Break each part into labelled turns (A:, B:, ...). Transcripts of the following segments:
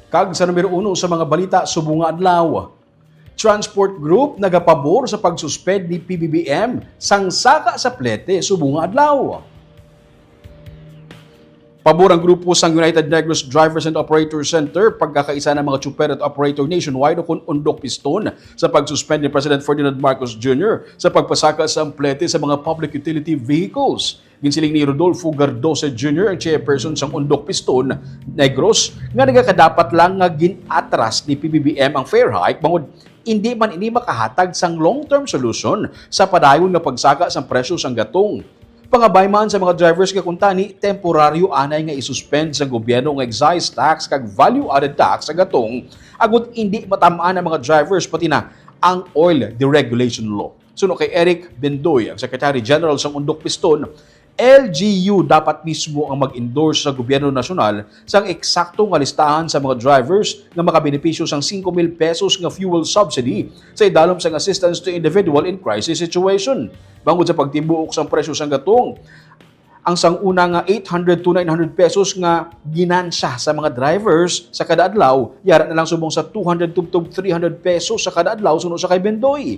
A: Kag sa numero 1 sa mga balita subong nga adlaw. Transport Group nagapabor sa pagsuspend ni PBBM sang saka sa plete subong nga adlaw. Pabor ang grupo sang United Negros Drivers and Operators Center pagkakaisa ng mga tsuper at operator nationwide o kung undok piston sa pagsuspend ni President Ferdinand Marcos Jr. sa pagpasaka sa amplete sa mga public utility vehicles. Ginsiling ni Rodolfo Gardosa Jr. ang chairperson sang undok piston Negros nga nagakadapat lang nga ginatras ni PBBM ang fare hike bangod hindi man ini makahatag sang long-term solution sa padayon nga pagsaka sa presyo sang gatong. Pangabay man sa mga drivers nga kuntani, temporaryo anay nga isuspend sa gobyerno ng excise tax kag value-added tax sa gatong agud hindi matamaan ang mga drivers pati na ang oil deregulation law. Suno kay Eric Bendoy, ang Secretary General sa Undok Piston, LGU dapat mismo ang mag-endorse sa gobyerno nasyonal sang eksakto nga listahan sa mga drivers nga makabenepisyo sang 5,000 pesos nga fuel subsidy sa idalom sang assistance to individual in crisis situation. Bangod sa pagtibuok sang presyo sang gatong, ang sanguna nga 800 to 900 pesos nga ginansya sa mga drivers sa kada adlaw, yara na lang subong sa 200 to 300 pesos sa kada adlaw suno sa kay Bendoy.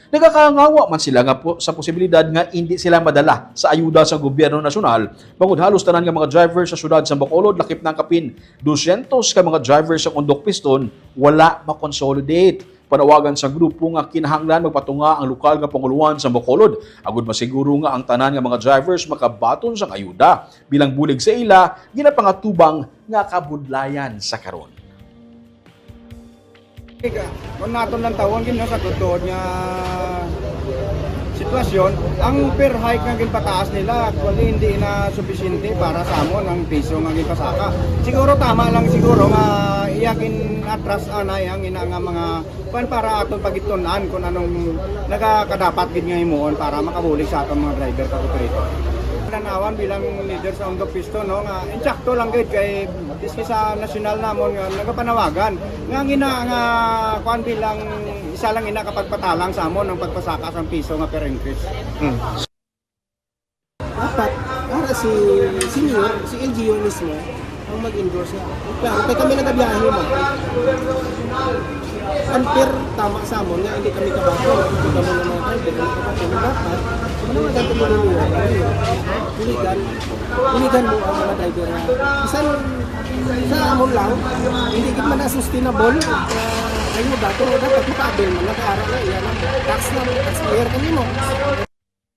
A: Nagkakangawa man sila nga sa posibilidad nga hindi sila madala sa ayuda sa gobyerno nasyonal bangod halos tanan nga mga drivers sa syudad sa Bacolod lakip ng kapin 200 ka mga drivers sa Undok Piston wala makonsolidate. Panawagan sa grupo nga kinahanglan magpatunga ang lokal nga panguluan sa Bacolod agud masiguro nga ang tanan nga mga drivers makabaton sa ayuda bilang bulig sa ila ginapangatubang nga kabudlayan sa karon.
B: Kung naton lang tawon gid sa tuod nga sitwasyon, ang per hike nga ginpataas nila actually hindi na suficiente para sa amon ang piso nga ginpasaka. Siguro tama lang siguro nga iyakin atras anay ang ina nga mga pan para aton pagitunan kung anong nagakadapat gid nga himuon para makabulig sa aton mga driver kag operator. Nanawan bilang leader sa Undok Piston no nga insakto lang gid kay diski sa nasyonal namon nga nagapanawagan nga ngina nga kuan bilang isa lang ina kapag patalang sa amon ang pagpasaka sa piso nga per increase.
C: Dapat para si senior, si LGU mismo ang mag-endorse nga. Klaro, kaya kami nagabiyahe mo. Unfair tama sa amon nga hindi kami kabato. Hindi kami ng mga driver. Dapat, ano nga ganito maluluwa? Huligan mo ang mga driver na isang sa amon lang, hindi kita man na sustainable. Kayo dato, dapat maka-avail mo, nag-aaral na iyan. Tax na, tax player kami mo.